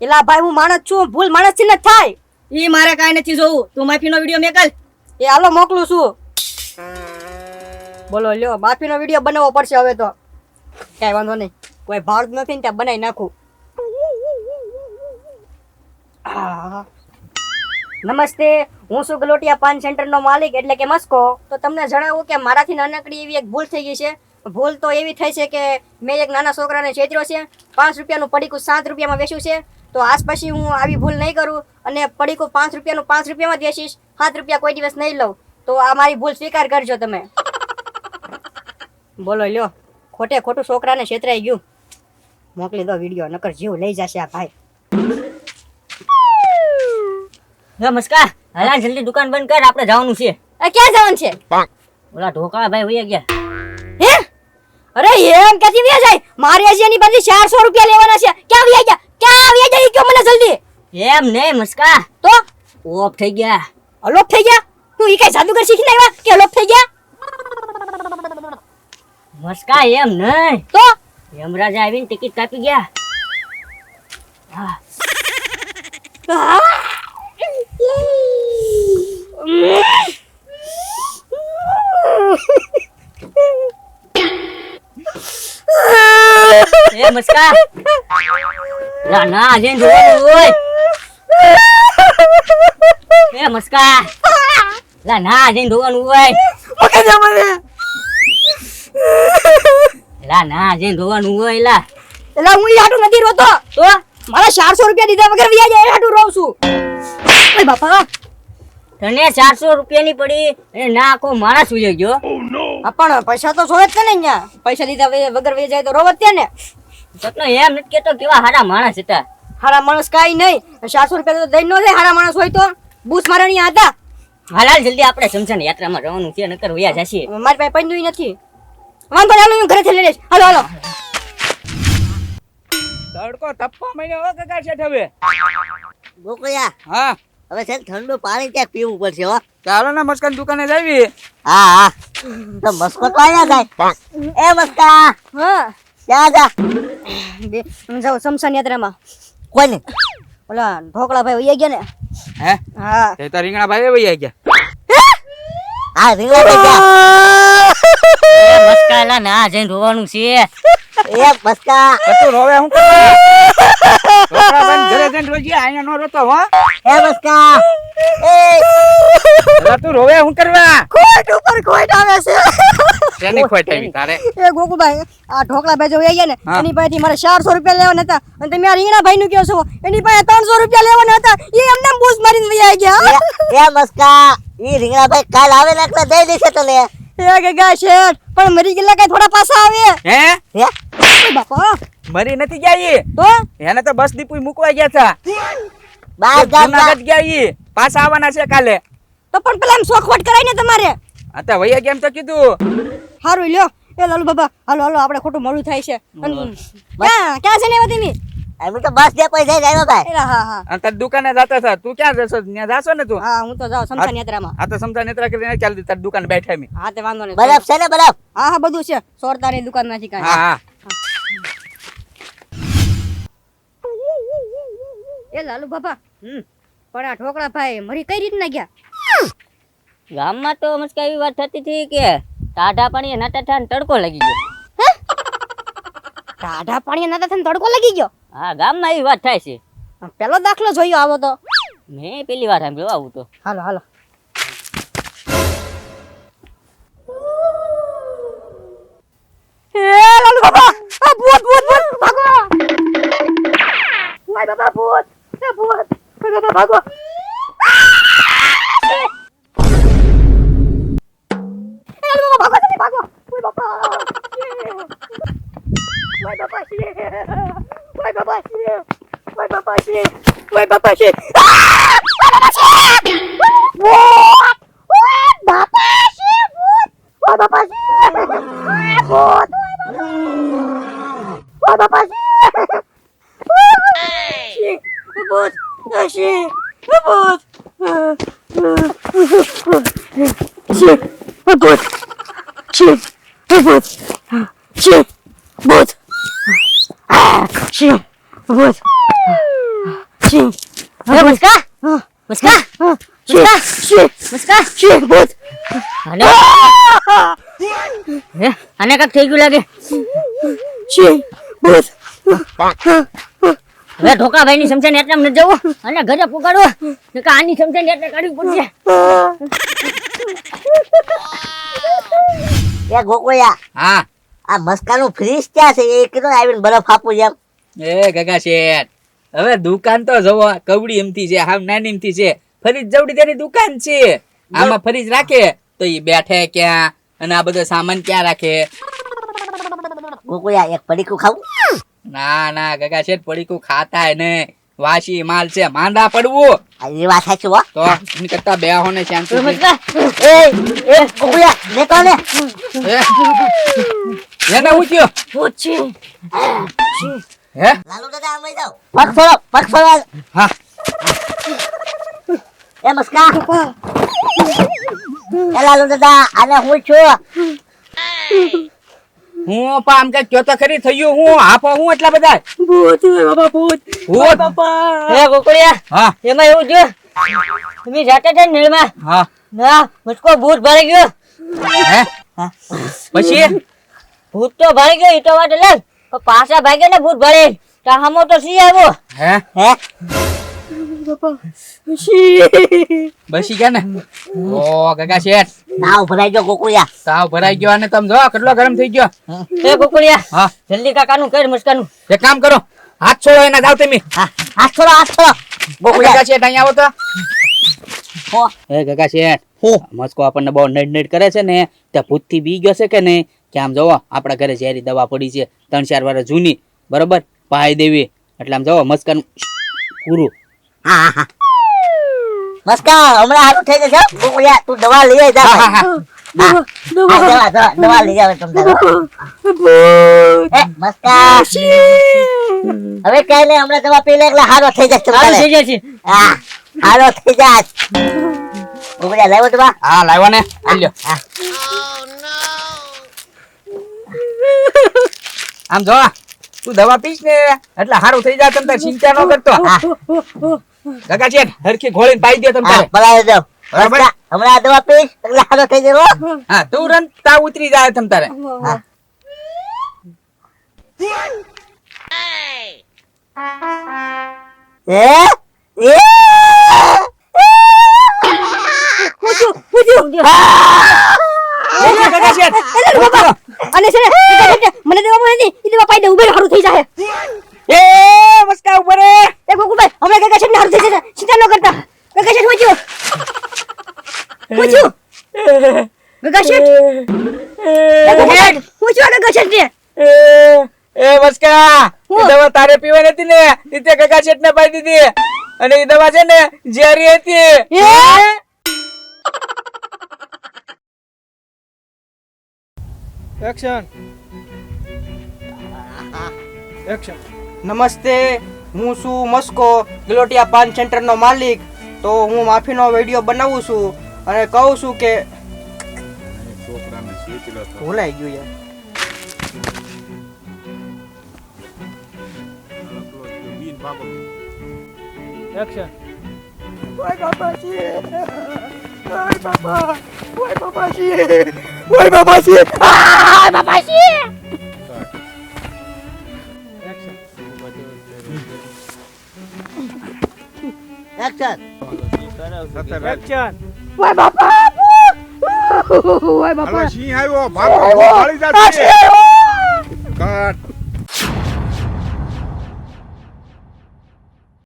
એલા ભાઈ હું માણસ છું, ભૂલ માણસ થી ન થાય. ઈ મારે કાઈ નથી જોવું. તું માફીનો વિડિયો મેકલ. એ હાલો મોકલું છું. બોલો લ્યો, માફીનો વિડિયો બનાવવો પડશે હવે તો. કઈ વાંધો નહીં, કોઈ ભાગ નથી ને ત્યાં બનાવી નાખું. નમસ્તે, હું છું ગલોટિયા પાન સેન્ટર નો માલિક એટલે કે મસ્કો. તો તમને જણાવું કે મારાથી નાનકડી એવી એક ભૂલ થઈ ગઈ છે. ભૂલ તો એવી થઈ છે કે મેં એક નાના છોકરાને છેતર્યો છે. 5 રૂપિયાનું પડીકું 7 રૂપિયામાં વેચ્યું છે. તો આજ પછી હું આવી ભૂલ નહીં કરું અને પડીકું 5 રૂપિયાનું 5 રૂપિયામાં જ વેચીશ. 7 રૂપિયા કોઈ દિવસ નહીં લઉં. તો આ મારી ભૂલ સ્વીકાર કરજો તમે. બોલો લ્યો, ખોટે ખોટું છોકરાને છેતરાઈ ગયું. મોકલી દો વિડીયો, નકર જીવ લઈ જશે આ ભાઈ. નમસ્કાર. હાલા જલ્દી દુકાન બંધ કર, આપણે જવાનું છે. ક્યાં જવાનું છે? ઓલા ઢોકળા ભાઈ વયા ગયા. હે? અરે એમ ક્યાંથી વ્યા જાય? મારે હજી એની બદલે 400 રૂપિયા લેવાના છે. ક્યાં વ્યા ગયા? ક્યાં વ્યા જાય? કયો મને જલ્દી. એમ નહીં મસ્કા, તો ઓફ થઈ ગયા. અલોપ થઈ ગયા? તું ઈ કઈ જાદુગર શીખીને આવ્યા કે અલોપ થઈ ગયા? મસ્કા એમ નહીં, તો યમરાજ આવીને ટિકિટ કાપી ગયા. હા. એ મસ્કા, ના ના જેન જોવાનું હોય. એ મસ્કા, લા ના જેન જોવાનું હોય. ઓકે જા મને. લા ના જેન જોવાનું હોય લા. એલા હું ઈ હાટુ નથી રોતો. તો મારા 400 રૂપિયા દીધા વગર વ્યા જાય એ હાટુ રોઉં છું. ઓય બાપા, તને 400 રૂપિયાની પડી અને ના આખો માણસ સુઈ ગયો. પણ પૈસા તો જોવે જ ને અહીંયા. પૈસા દીધા વગર વ્યા જાય તો રોવત ત્યાં ને. સતનો એમ નથી કેતો કેવા હારા માણસ હતા. હારા માણસ કાઈ નહીં. 400 રૂપિયા તો દઈ નો દે. હારા માણસ હોય તો બૂસ મારવાની હતા. હાલાલ જલ્દી આપણે શમશાન યાત્રામાં જવાનું છે, નકર વયા જશે. મારી પાસે પૈસા નથી. વાંધો નહીં, હું ઘરેથી લઈ લઈશ. હાલો હાલો. તડકો તપવા મહિને હો કકા છે હવે. ગોકળિયા, હા હવે છે ને ઠંડુ પાણી ક્યાંક પીવું પડશે હો. ચાલો ને મસ્કાન દુકાને જાવી. હા હા, તો મસ્કો તો અહીંયા જાય. એ મસ્કા, હા, ક્યાં જા? જાઓ શમશાન યાત્રામાં. કોઈને? ઓલા ઢોકળા ભાઈ વહી ગયા ને. હે હા. તે તો રીંગણા ભાઈ વઈ ગયા. હા, રીંગણા ભાઈ જા. એ મસ્કાલા ના જઈને રોવાનું છે. એ મસ્કા, તું રોવે હું કરવા? છોકરા બેન ઘરે જઈને રોજી અહીંયા નો રોતો હો. એ મસ્કા, અલા તું રોવે હું કરવા? ખોટ ઉપર ખોટ આવે છે. શેની ખોટ આવી તારે? એ ગોકુભાઈ, આ ઢોકળા ભાઈ જો વહી ગયા ને, હા. એની પાસેથી મારે 400 રૂપિયા લેવાના હતા અને તમે આ રીંગણા ભાઈ નું કહો છો એની પાસે 300 રૂપિયા લેવાના હતા. એ એમને બૂસ મારીને વહી ગયા. એ મસ્કા, ઈ રીંગણા ભાઈ કાલ આવે ને એટલે દઈ દેશે તને. એ ગગા શેઠ, પણ મરી ગયેલા કઈ થોડા પાછા આવે. હે હે? ઓય બાપા, મરી નથી ગયા ઈ. તો એને તો બસ દીપુ મૂકવા ગયા હતા. બાર ગામ જુનાગઢ ગયા ઈ. પાછા આવવાના છે કાલે. તો પણ પેલા એમ શોખવટ કરાય ને તમારે. આ તો વૈયા કેમ તો કીધું. હારું લ્યો. એ લાલુ બાબા, હાલો હાલો, આપણે ખોટું મોડું થાય છે. ક્યાં છે ને એવા તમે? અમે તો બસ ડેપો જઈને આવ્યો ભાઈ. એલા હા હા અને તાર દુકાને જતા હતા. તું ક્યાં જશો? ત્યાં જાશો ને તું? હા, હું તો જાઉં શમશાન યાત્રામાં. આ તો સમજા નેત્રા કરીને ચાલ તાર દુકાન બેઠા મી. હા, તે વાંધો નહીં. બરફ છે ને બરફ? હા હા, બધું છે. સોરતાની દુકાન નથી કાંઈ. હા હા. એ લાલુ બાબા, પણ આ ઢોકળા ભાઈ મરી કઈ રીતના ગયા? ગામમાં તો મસ્કા એવી વાત થતી હતી કે ટાઢા પાણી નાટા ઠાન તડકો લાગી ગયો. ટાઢા પાણી નતા થઈને તડકો લાગી ગયો. હા, ગામમાં એવી વાત થાય છે. પેલો દાખલો જોયો આવો તો. મેં પેલી વાર સાંભળ્યો આવું તો. હાલો હાલો. એ લાલુ બાબા, આ ભૂત ભૂત ભૂત ભાગો. ઓય બાબા ભૂત, એ ભૂત. ઓય બાબા ભાગો. એ લાલુ બાબા ભાગો, તમે ભાગો. ઓય બાબા. ઓય બાબા છે. ઓય બાબા છે. ઓય બાબા છે. ઓય બાબા છે. ઓય બાબા છે. ભૂત. ઓય બાબા છે ભૂત. ઓય બાબા છે. ભૂત. ઓય બાબા છે. ભૂત. છે. ભૂત. છે. ભૂત. છે. ભૂત. છે. ભૂત. છે. ભૂત. મસ્કા મસ્કા મસ્કા ભૂત આને કાક થઈ ગયું લાગે ભૂત હવે ઢોકાભાઈ ની સમજાને એટલે ન જવું અને ઘરે પુગાડવો કે આની સમજાને એટલે કાઢવી પડશે એ ગોકુળિયા હા આ મસ્કાનું ફ્રીજ ક્યાં છે એ કીધું આવીને બરફ આપું એમ. એ ગગા શેઠ હવે દુકાન તો જવો કવડી એમથી છે હાવ નાની એમથી છે ફરીજ જવડી તેની દુકાન છે આમાં ફરીજ રાખે તો ઈ બેઠે ક્યાં અને આ બધો સામાન ક્યાં રાખે ગોકુળિયા એક પડીકું ખાવું? ના ના ગગા શેઠ પડીકું ખાતાય ને વાસી માલ છે માંદા પડવું આ એ વાત સાચી હો. તો એની કરતા બે હો ને શાંતિ મસ્કા એ ગોકુળિયા ને તો ને એને હું થયો ભૂત છે હે લાલુ દાદા આમ જાવ પગ છોડો હા એ મસ્કા એ લાલુ દાદા આને હું છું હું પા આમ કઈ કયો તો ખરી થયું હું આપો હું એટલા બધા ભૂત બાબા ભૂત ભૂત હે ગોકળિયા હા એમાં એવું છે તમે જાતા હતા ને નીલમાં હા ના મુસ્કો ભૂત ભરાઈ ગયો હે પછી ભૂત તો ભરાઈ ગયો ઈ તો વાત અલગ પણ પાછા ભાગે ને ભૂત ભરે તાહમો તો સી આવ્યો હે હે બસી ગયા ને ઓ ગગા શેઠ નાવ ભરાઈ ગયો ગોકુળિયા. તાવ ભરાઈ ગયો અને તમે જો કેટલો ગરમ થઈ ગયો એ ગોકળિયા હા જલ્દી કાકાનું કર મસ્કાનું એક કામ કરો હાથ છોડો એના જાવ તમે હા હાથ છોડો ગોકુળિયા. ગગા શેઠ અહીંયા આવો તો હો એ ગગા શેઠ મસ્કો આપણને બહુ નડ કરે છે ને ત્યાં ભૂત થી બી ગયો છે કે નહીં કે આમ જોવો આપણા ઘરે ઝેરી દવા પડી છે 3-4 વર્ષ જૂની બરોબર પાઈ દેવી એટલે આમ જોવો મસ્કાનું પૂરું હા હા મસ્કા હમણાં હારું થઈ જશે હો. ગોકુળિયા તું દવા લઈ આય જા હા, હા, દવા લઈ આવે તમને એ મસ્કા હવે કઈ નહીં હમણાં દવા પી લે એટલે હારો થઈ જશે હારું તમારે. થઈ જશે હા હારો થઈ જાય ગોકુળિયા લાવ્યો દવા હા લાવ્યો ને લ્યો હા. આમ જો તું દવા પીશ ને એટલે સારું થઈ જાય તમ તાર ચિંતા ન કરતો ગગા શેઠ હરખી ઘોળીને પાઈ દે તમ હા તારે બરાબર દો બરાબર. હમણાં આ દવા પીશ એટલે હારો થઈ જાય હો. હા તુરંત તાવ ઉતરી જાય તમ તારે હા. એ ગગા શેઠ અને છે ને મને દેવા નથી ઈ દેવા પાઈ દે ઉભે હારું થઈ જાય એ મસ્કા ઉપર એ ગોકુભાઈ હમણાં ગગા શેઠને હારું થઈ જશે ચિંતા ન કરતા ગગા શેઠ પૂછ્યું ગગા શેઠ પૂછ્યું ગગા શેઠને એ મસ્કા હું? ઈ દવા તારે પીવાની હતી ને ઈ તે ગગા શેઠ ને પાઈ દીધી અને ઈ દવા છે ને ઝેરી હતી એક્શન એક્શન નમસ્તે હું છું મસ્કો ગલોટિયા પાન સેન્ટરનો માલિક તો હું માફીનો વિડીયો બનાવું છું અને કહું છું કે ભૂલાઈ ગયું યાર એક્શન એક્શન એક્શન ઓય બાપા ઓય બાપા સિંહ આવ્યો ભાગો ભાળી જા